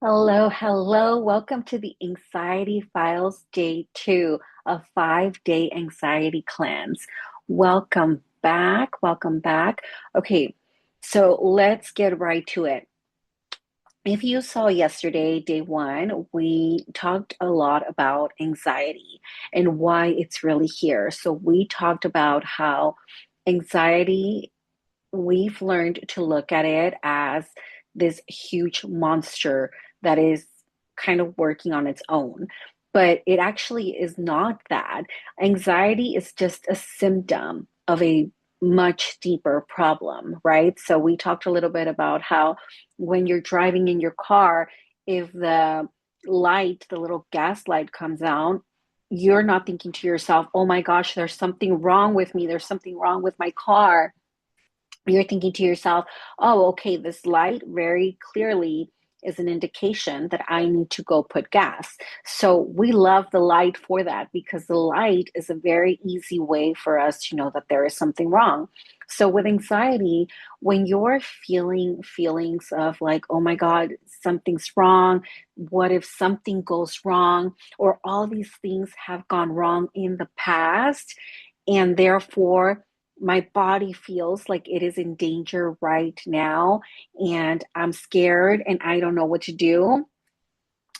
Hello, hello. Welcome to the Anxiety Files Day 2, a 5-day anxiety cleanse. Welcome back. Welcome back. Okay, so let's get right to it. If you saw yesterday, day one, we talked a lot about anxiety and why it's really here. So we talked about how anxiety, we've learned to look at it as this huge monster that is kind of working on its own. But it actually is not that. Anxiety is just a symptom of a much deeper problem, right? So we talked a little bit about how when you're driving in your car, if the light, the little gas light comes on, you're not thinking to yourself, oh my gosh, there's something wrong with me. There's something wrong with my car. You're thinking to yourself, oh, okay, this light very clearly is an indication that I need to go put gas. So we love the light for that because the light is a very easy way for us to know that there is something wrong. So with anxiety, when you're feeling feelings of like, oh my God, something's wrong, what if something goes wrong, or all these things have gone wrong in the past, and therefore my body feels like it is in danger right now and I'm scared and I don't know what to do,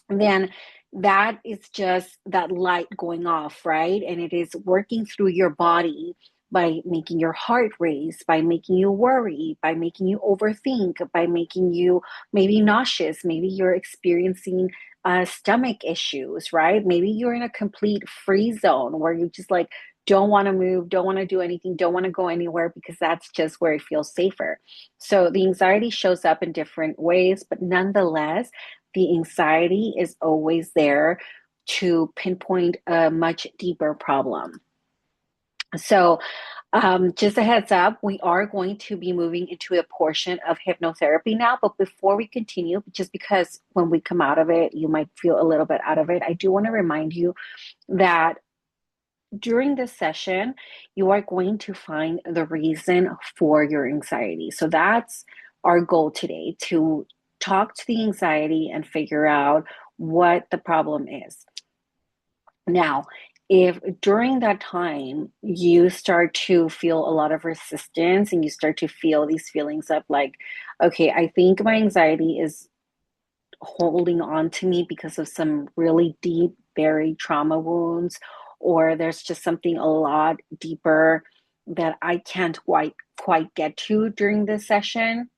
then that is just that light going off, right? And it is working through your body by making your heart race, by making you worry, by making you overthink, by making you maybe nauseous. Maybe you're experiencing stomach issues, right? Maybe you're in a complete freeze zone where you just like don't want to move, don't want to do anything, don't want to go anywhere because that's just where it feels safer. So the anxiety shows up in different ways, but nonetheless, the anxiety is always there to pinpoint a much deeper problem. So, just a heads up, we are going to be moving into a portion of hypnotherapy now. But before we continue, just because when we come out of it, you might feel a little bit out of it, I do want to remind you that during this session, you are going to find the reason for your anxiety. So that's our goal today, to talk to the anxiety and figure out what the problem is. Now, if during that time you start to feel a lot of resistance and you start to feel these feelings of like, okay, I think my anxiety is holding on to me because of some really deep buried trauma wounds, or there's just something a lot deeper that I can't quite get to during this session,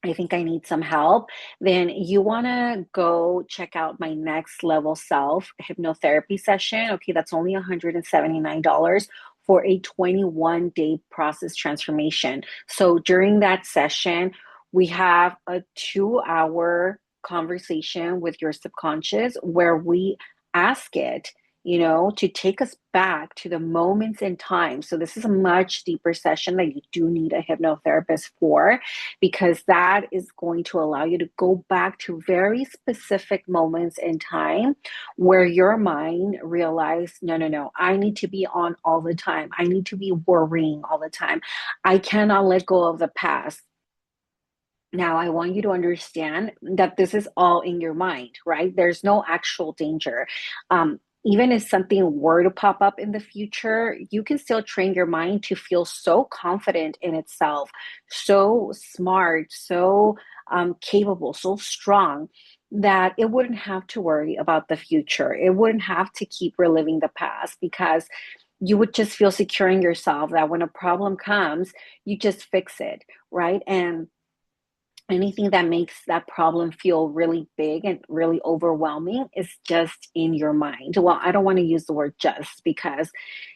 I think I need some help, then you want to go check out my next level self hypnotherapy session. Okay, that's only $179 for a 21-day process transformation. So during that session, we have a 2-hour conversation with your subconscious where we ask it, to take us back to the moments in time. So this is a much deeper session that you do need a hypnotherapist for, because that is going to allow you to go back to very specific moments in time where your mind realized, no, no, no, I need to be on all the time. I need to be worrying all the time. I cannot let go of the past. Now, I want you to understand that this is all in your mind, right? There's no actual danger. Even if something were to pop up in the future, you can still train your mind to feel so confident in itself, so smart, so capable, so strong that it wouldn't have to worry about the future. It wouldn't have to keep reliving the past because you would just feel secure in yourself that when a problem comes, you just fix it, right? And anything that makes that problem feel really big and really overwhelming is just in your mind. Well, I don't want to use the word just because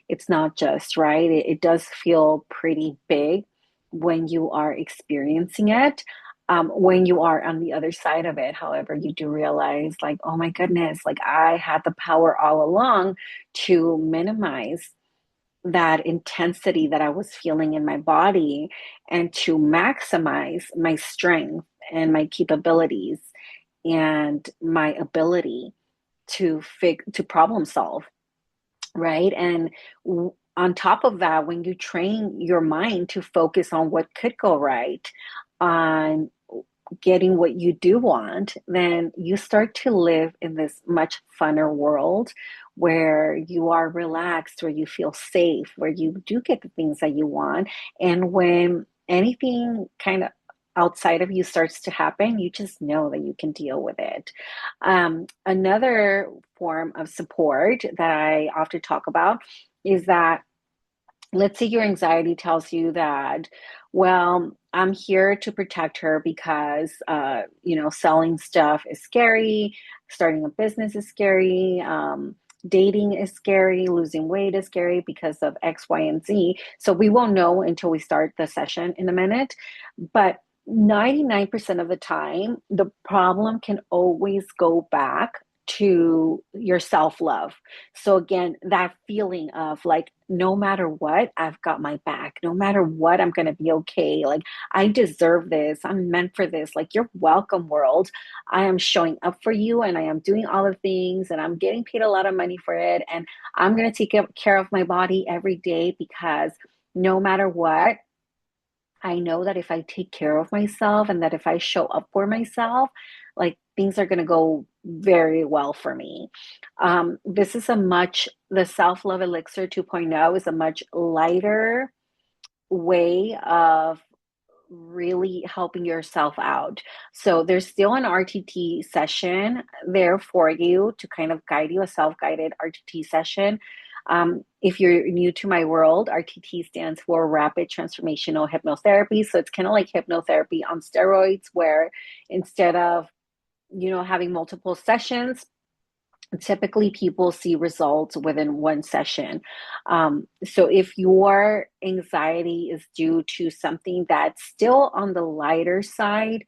it's not just, right? It does feel pretty big when you are experiencing it. When you are on the other side of it, however, you do realize, like, oh my goodness, like I had the power all along to minimize that intensity that I was feeling in my body and to maximize my strength and my capabilities and my ability to problem solve, right? And on top of that, when you train your mind to focus on what could go right, on getting what you do want, then you start to live in this much funner world where you are relaxed, where you feel safe, where you do get the things that you want. And when anything kind of outside of you starts to happen, you just know that you can deal with it. Another form of support that I often talk about is that, let's say your anxiety tells you that, well, I'm here to protect her because, selling stuff is scary, starting a business is scary, dating is scary, losing weight is scary because of X, Y, and Z. So we won't know until we start the session in a minute. But 99% of the time, the problem can always go back to your self love. So, again, that feeling of like, no matter what, I've got my back. No matter what, I'm going to be okay. Like, I deserve this. I'm meant for this. Like, you're welcome, world. I am showing up for you and I am doing all the things and I'm getting paid a lot of money for it. And I'm going to take care of my body every day because no matter what, I know that if I take care of myself and that if I show up for myself, like things are going to go very well for me. This is the Self Love Elixir 2.0 is a much lighter way of really helping yourself out. So there's still an RTT session there for you to kind of guide you, a self-guided RTT session. If you're new to my world, RTT stands for Rapid Transformational Hypnotherapy. So it's kind of like hypnotherapy on steroids, where instead of, having multiple sessions, typically people see results within one session. So if your anxiety is due to something that's still on the lighter side,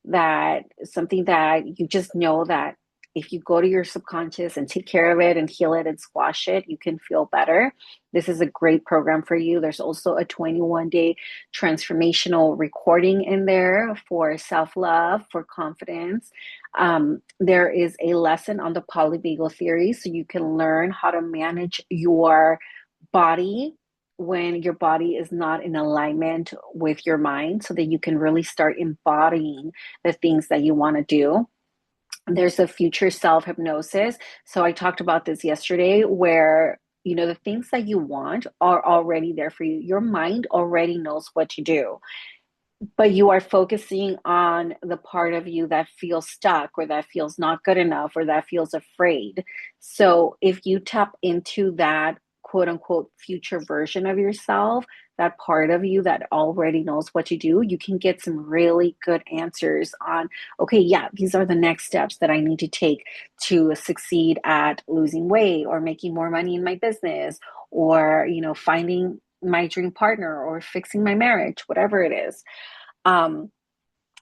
that something that you just know that if you go to your subconscious and take care of it and heal it and squash it, you can feel better. This is a great program for you. There's also a 21-day transformational recording in there for self-love, for confidence. There is a lesson on the polyvagal theory, so you can learn how to manage your body when your body is not in alignment with your mind, so that you can really start embodying the things that you want to do. There's a future self hypnosis. So I talked about this yesterday, where the things that you want are already there for you. Your mind already knows what to do, but you are focusing on the part of you that feels stuck or that feels not good enough or that feels afraid. So if you tap into that quote unquote future version of yourself, that part of you that already knows what to do, you can get some really good answers on, okay, yeah, these are the next steps that I need to take to succeed at losing weight or making more money in my business, or, finding my dream partner or fixing my marriage, whatever it is. um,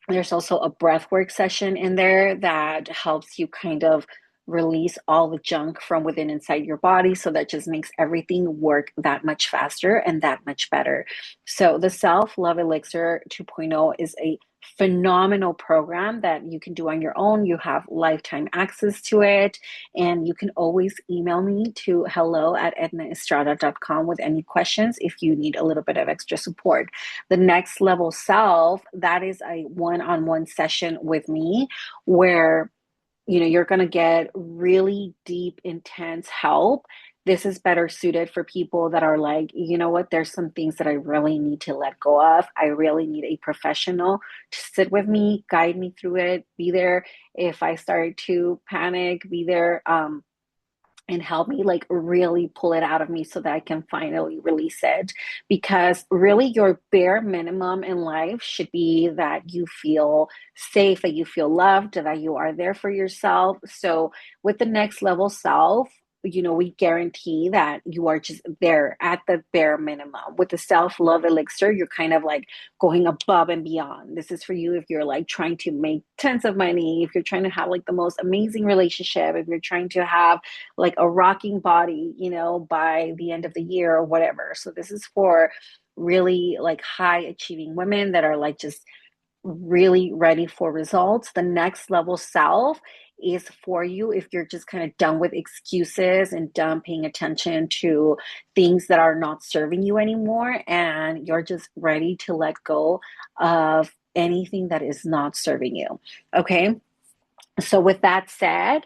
there's also a breathwork session in there that helps you kind of release all the junk from within inside your body. So that just makes everything work that much faster and that much better. So the Self Love Elixir 2.0 is a phenomenal program that you can do on your own. You have lifetime access to it. And you can always email me to hello@ednaestrada.com with any questions if you need a little bit of extra support. The Next Level Self, that is a one-on-one session with me where you're going to get really deep, intense help. This is better suited for people that are like, you know what, there's some things that I really need to let go of. I really need a professional to sit with me, guide me through it, be there if I start to panic, be there. And help me like really pull it out of me so that I can finally release it. Because really, your bare minimum in life should be that you feel safe, that you feel loved, that you are there for yourself. So, with the Next Level Self, we guarantee that you are just there at the bare minimum. With the Self Love Elixir, you're kind of like going above and beyond. This is for you if you're like trying to make tons of money, if you're trying to have like the most amazing relationship, if you're trying to have like a rocking body, by the end of the year or whatever. So this is for really like high achieving women that are like just really ready for results. The Next Level Self is for you if you're just kind of done with excuses and done paying attention to things that are not serving you anymore, and you're just ready to let go of anything that is not serving you. Okay. So, with that said,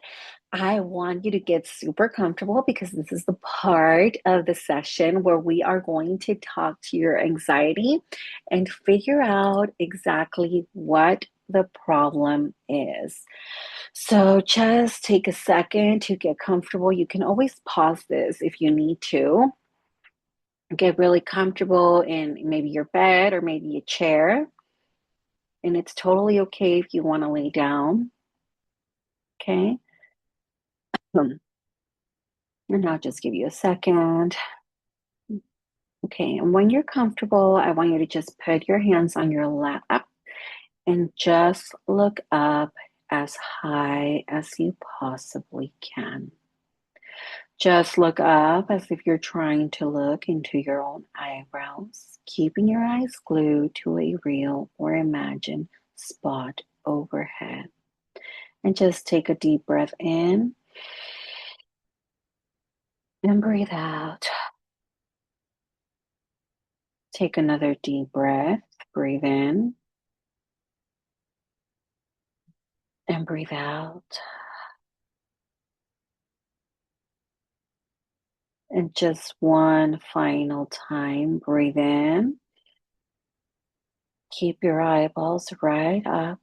I want you to get super comfortable because this is the part of the session where we are going to talk to your anxiety and figure out exactly what the problem is. So, just take a second to get comfortable. You can always pause this if you need to. Get really comfortable in maybe your bed or maybe a chair. And it's totally okay if you want to lay down. Okay. And I'll just give you a second. Okay, and when you're comfortable, I want you to just put your hands on your lap and just look up as high as you possibly can. Just look up as if you're trying to look into your own eyebrows, keeping your eyes glued to a real or imagined spot overhead. And just take a deep breath in and breathe out. Take another deep breath, breathe in and breathe out. And just one final time, breathe in. Keep your eyeballs right up.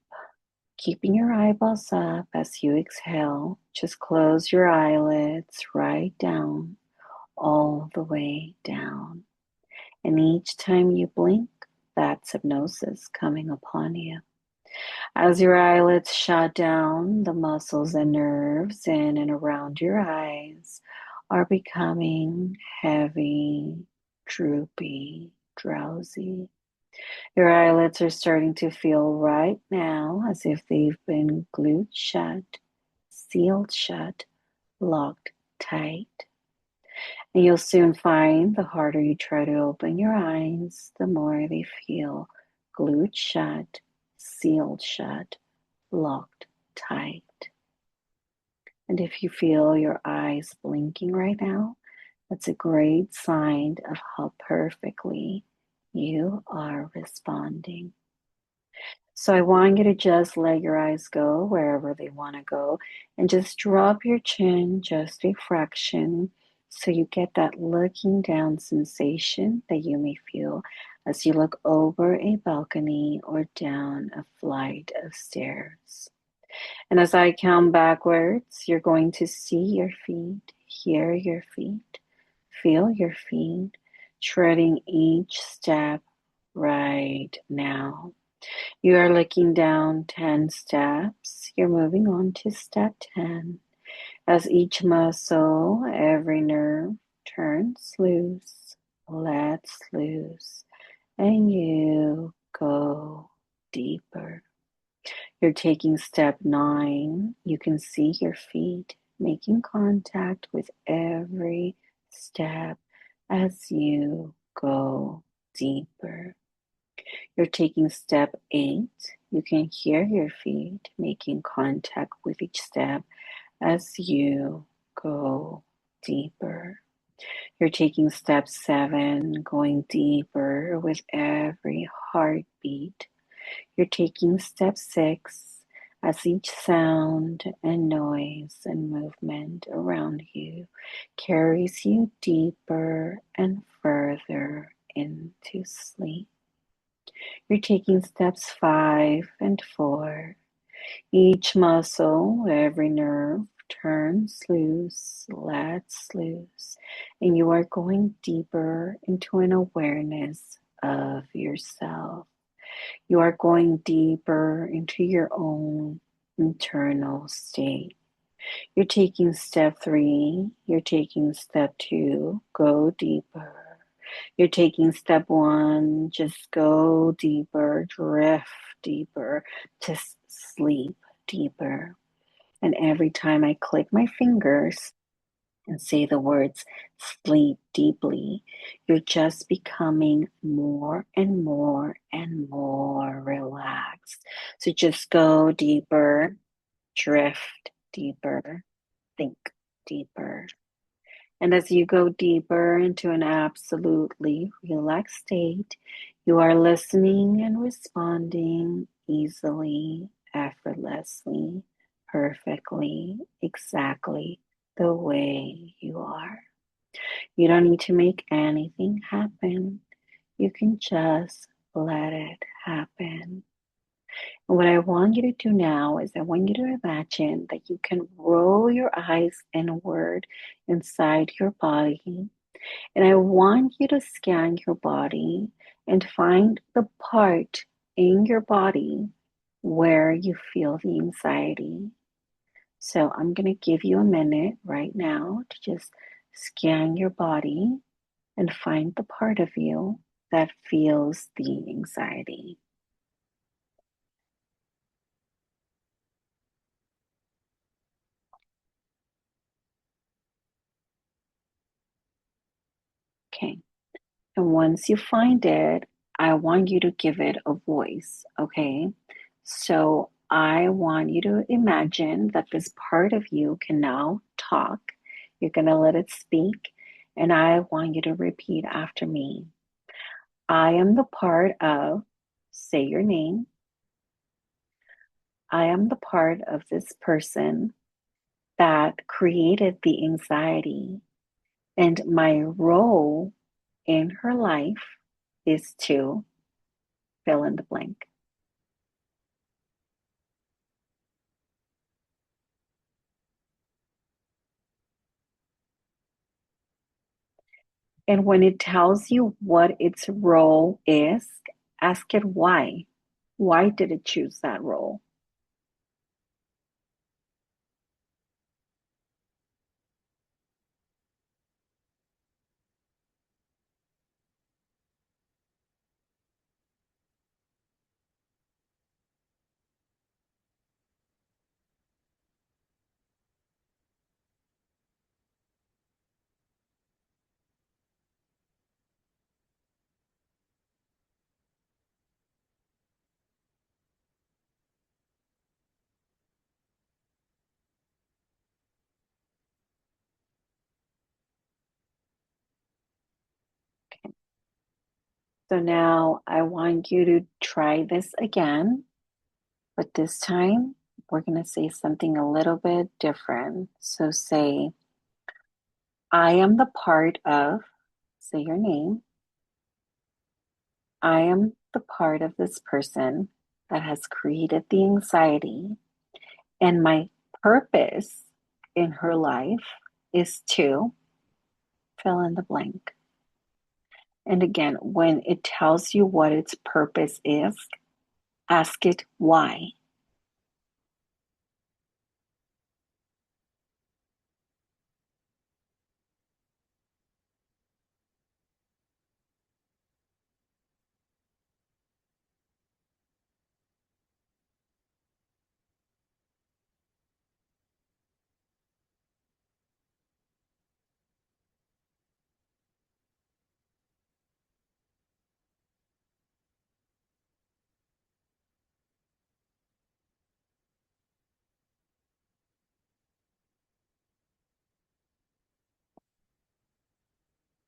Keeping your eyeballs up as you exhale. Just close your eyelids right down, all the way down. And each time you blink, that's hypnosis coming upon you. As your eyelids shut down, the muscles and nerves in and around your eyes are becoming heavy, droopy, drowsy. Your eyelids are starting to feel right now as if they've been glued shut, sealed shut, locked tight. And you'll soon find the harder you try to open your eyes, the more they feel glued shut, sealed shut, locked tight. And if you feel your eyes blinking right now, that's a great sign of how perfectly you are responding. So I want you to just let your eyes go wherever they want to go and just drop your chin just a fraction so you get that looking down sensation that you may feel as you look over a balcony or down a flight of stairs. And as I count backwards, you're going to see your feet, hear your feet, feel your feet, treading each step right now. You are looking down 10 steps. You're moving on to step 10. As each muscle, every nerve turns loose, lets loose, and you go deeper. You're taking step 9. You can see your feet making contact with every step as you go deeper. You're taking step 8. You can hear your feet making contact with each step as you go deeper. You're taking step 7, going deeper with every heartbeat. You're taking step 6 as each sound and noise and movement around you carries you deeper and further into sleep. You're taking steps 5 and 4. Each muscle, every nerve turns loose, lets loose, and you are going deeper into an awareness of yourself. You are going deeper into your own internal state. You're taking step 3, you're taking step 2, go deeper. You're taking step 1, just go deeper, drift deeper, just sleep deeper. And every time I click my fingers and say the words sleep deeply, you're just becoming more and more and more relaxed. So just go deeper, drift deeper, think deeper. And as you go deeper into an absolutely relaxed state, You are listening and responding easily, effortlessly, perfectly, exactly the way you are. You don't need to make anything happen. You can just let it happen. And what I want you to do now is I want you to imagine that you can roll your eyes inward inside your body. And I want you to scan your body and find the part in your body where you feel the anxiety. So I'm going to give you a minute right now to just scan your body and find the part of you that feels the anxiety. Okay. And once you find it, I want you to give it a voice. Okay. So I want you to imagine that this part of you can now talk. You're going to let it speak. And I want you to repeat after me. I am the part of, say your name. I am the part of this person that created the anxiety. And my role in her life is to fill in the blank. And when it tells you what its role is, ask it why. Why did it choose that role? So now I want you to try this again, but this time we're going to say something a little bit different. So say, I am the part of, say your name. I am the part of this person that has created the anxiety, and my purpose in her life is to fill in the blank. And again, when it tells you what its purpose is, ask it why.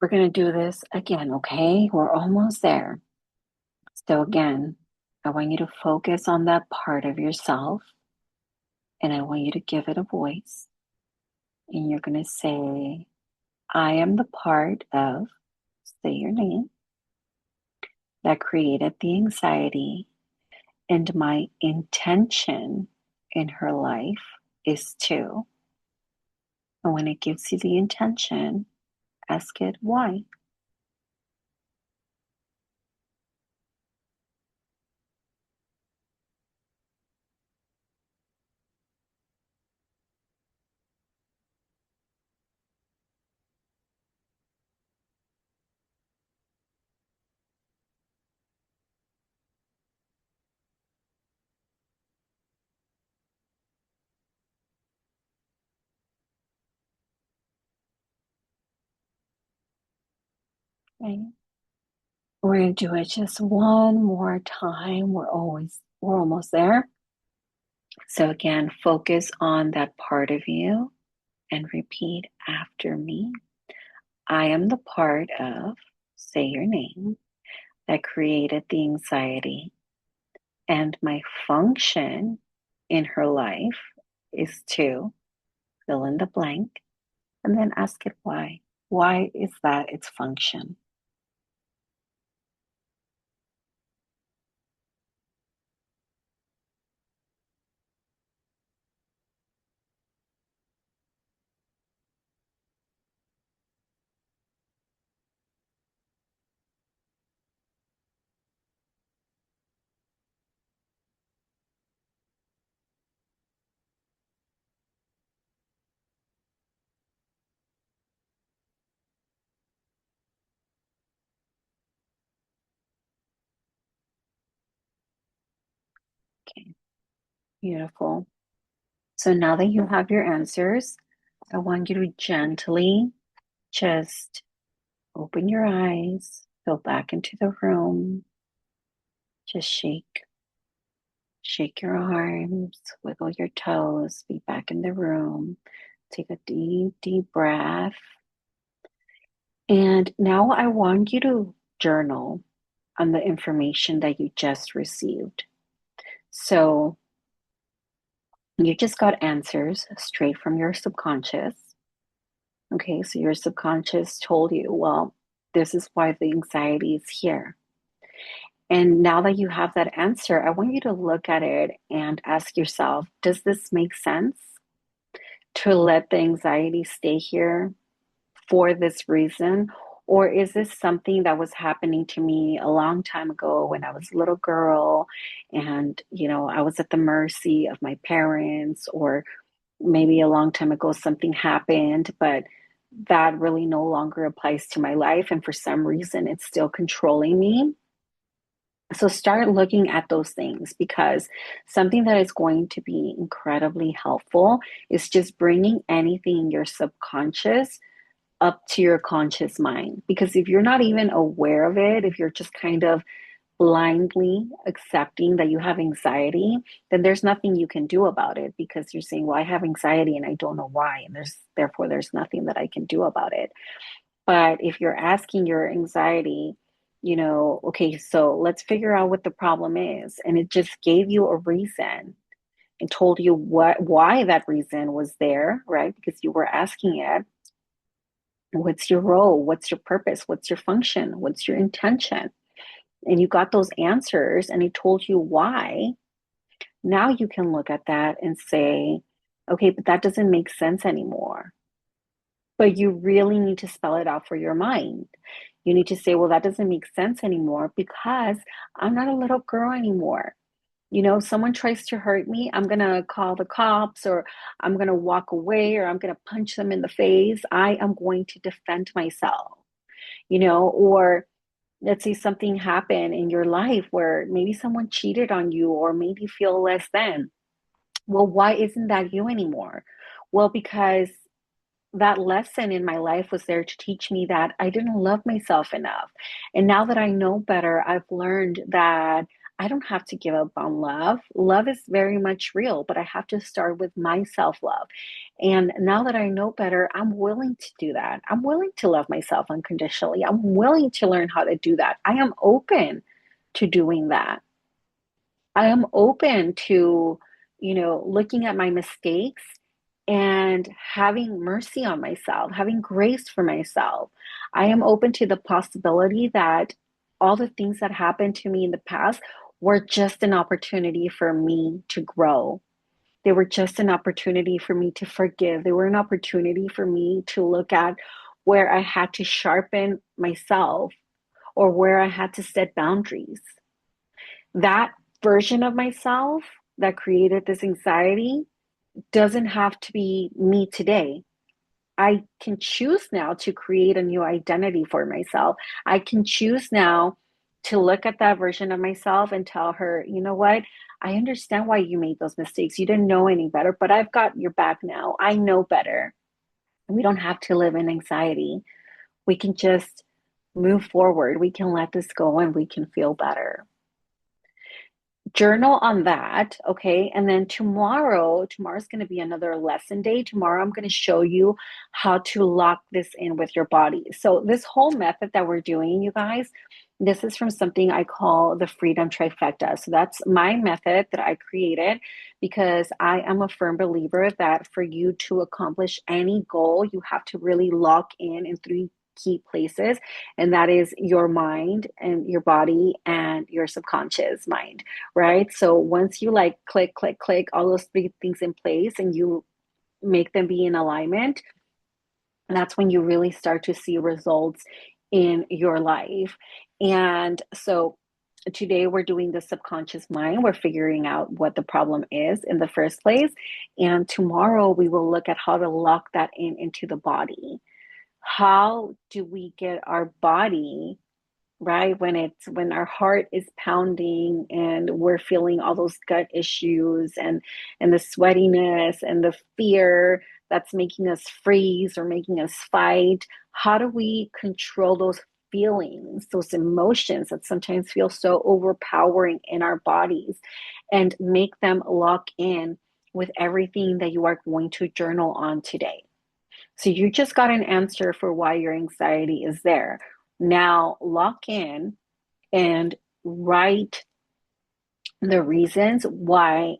We're going to do this again, okay? We're almost there. So, again, I want you to focus on that part of yourself and I want you to give it a voice. And you're going to say, I am the part of, say your name, that created the anxiety, and my intention in her life is to. And when it gives you the intention, ask it why. Okay? We're going to do it just one more time. We're almost there. So again, focus on that part of you and repeat after me. I am the part of, say your name. that created the anxiety. And my function in her life is to fill in the blank and then ask it why. Why is that its function? Okay, beautiful. So now that you have your answers, I want you to gently just open your eyes, go back into the room, just shake your arms, wiggle your toes, be back in the room. Take a deep, deep breath. And now I want you to journal on the information that you just received. So you just got answers straight from your subconscious. Okay, so your subconscious told you, well, this is why the anxiety is here. And now that you have that answer, I want you to look at it and ask yourself, does this make sense to let the anxiety stay here for this reason? Or is this something that was happening to me a long time ago when I was a little girl and, I was at the mercy of my parents, or maybe a long time ago something happened, but that really no longer applies to my life. And for some reason, it's still controlling me. So start looking at those things, because something that is going to be incredibly helpful is just bringing anything in your subconscious up to your conscious mind. Because if you're not even aware of it, if you're just kind of blindly accepting that you have anxiety, then there's nothing you can do about it, because you're saying, well, I have anxiety and I don't know why. And there's nothing that I can do about it. But if you're asking your anxiety, okay, so let's figure out what the problem is. And it just gave you a reason and told you why that reason was there, right? Because you were asking it. What's your role? What's your purpose? What's your function? What's your intention? And you got those answers and it told you why. Now you can look at that and say, okay, but that doesn't make sense anymore. But you really need to spell it out for your mind. You need to say, well, that doesn't make sense anymore because I'm not a little girl anymore. Someone tries to hurt me, I'm going to call the cops, or I'm going to walk away, or I'm going to punch them in the face. I am going to defend myself, or let's say something happened in your life where maybe someone cheated on you or made you feel less than. Well, why isn't that you anymore? Well, because that lesson in my life was there to teach me that I didn't love myself enough. And now that I know better, I've learned that I don't have to give up on love. Love is very much real, but I have to start with my self love. And now that I know better, I'm willing to do that. I'm willing to love myself unconditionally. I'm willing to learn how to do that. I am open to doing that. I am open to, looking at my mistakes and having mercy on myself, having grace for myself. I am open to the possibility that all the things that happened to me in the past were just an opportunity for me to grow. They were just an opportunity for me to forgive. They were an opportunity for me to look at where I had to sharpen myself or where I had to set boundaries. That version of myself that created this anxiety doesn't have to be me today. I can choose now to create a new identity for myself. I can choose now to look at that version of myself and tell her, you know what? I understand why you made those mistakes. You didn't know any better, but I've got your back now. I know better. We don't have to live in anxiety. We can just move forward. We can let this go and we can feel better. Journal on that, okay? And then tomorrow's going to be another lesson day. Tomorrow I'm going to show you how to lock this in with your body. So this whole method that we're doing, you guys, This is from something I call the freedom trifecta. So that's my method that I created because I am a firm believer that for you to accomplish any goal, you have to really lock in three key places, and that is your mind and your body and your subconscious mind, right? So once you like click, click, click all those three things in place and you make them be in alignment, that's when you really start to see results in your life. And so today we're doing the subconscious mind. We're figuring out what the problem is in the first place. And tomorrow we will look at how to lock that in into the body. How do we get our body right when our heart is pounding and we're feeling all those gut issues and the sweatiness and the fear that's making us freeze or making us fight? How do we control those feelings, those emotions that sometimes feel so overpowering in our bodies, and make them lock in with everything that you are going to journal on today? So you just got an answer for why your anxiety is there. Now lock in and write the reasons why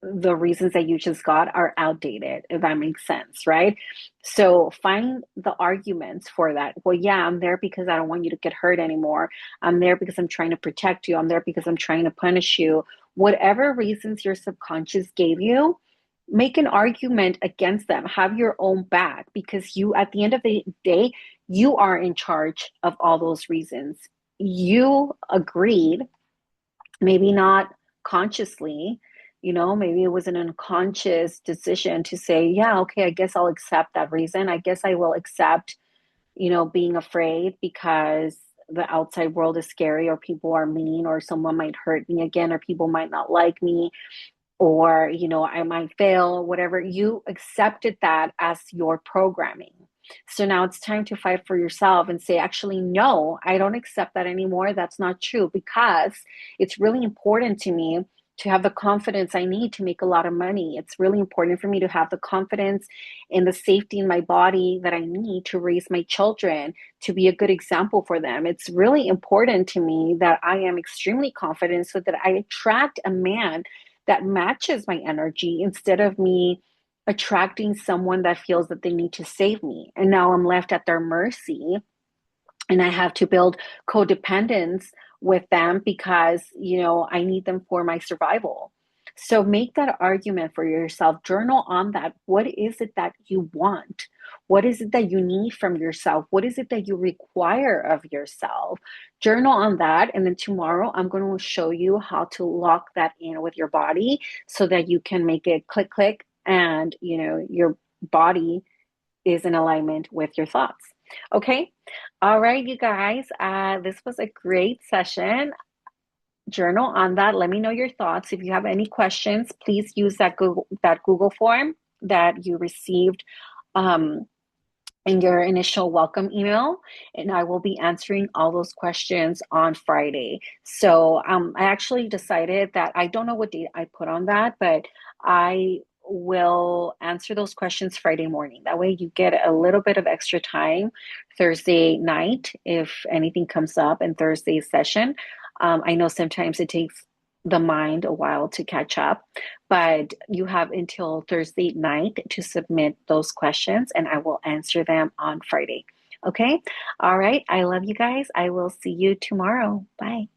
the reasons that you just got are outdated, if that makes sense, right? So find the arguments for that. Well, yeah, I'm there because I don't want you to get hurt anymore. I'm there because I'm trying to protect you. I'm there because I'm trying to punish you. Whatever reasons your subconscious gave you, make an argument against them. Have your own back because you, at the end of the day, you are in charge of all those reasons. You agreed, maybe not consciously, maybe it was an unconscious decision to say, yeah, okay, I guess I'll accept that reason. I guess I will accept, being afraid because the outside world is scary, or people are mean, or someone might hurt me again, or people might not like me, or I might fail, whatever. You accepted that as your programming. So now it's time to fight for yourself and say, actually, no, I don't accept that anymore. That's not true, because it's really important to me to have the confidence I need to make a lot of money. It's really important for me to have the confidence and the safety in my body that I need to raise my children, to be a good example for them. It's really important to me that I am extremely confident so that I attract a man that matches my energy, instead of me attracting someone that feels that they need to save me. And now I'm left at their mercy, and I have to build codependence with them because, I need them for my survival. So make that argument for yourself. Journal on that. What is it that you want? What is it that you need from yourself? What is it that you require of yourself? Journal on that. And then tomorrow, I'm going to show you how to lock that in with your body so that you can make it click, click, and, your body is in alignment with your thoughts. Okay. All right, you guys. This was a great session. Journal on that. Let me know your thoughts. If you have any questions, please use that Google form that you received um, in your initial welcome email, and I will be answering all those questions on Friday. So I actually decided that I don't know what date I put on that, but I will answer those questions Friday morning. That way you get a little bit of extra time Thursday night if anything comes up in Thursday's session. I know sometimes it takes the mind a while to catch up, but you have until Thursday night to submit those questions and I will answer them on Friday. Okay. All right. I love you guys. I will see you tomorrow. Bye.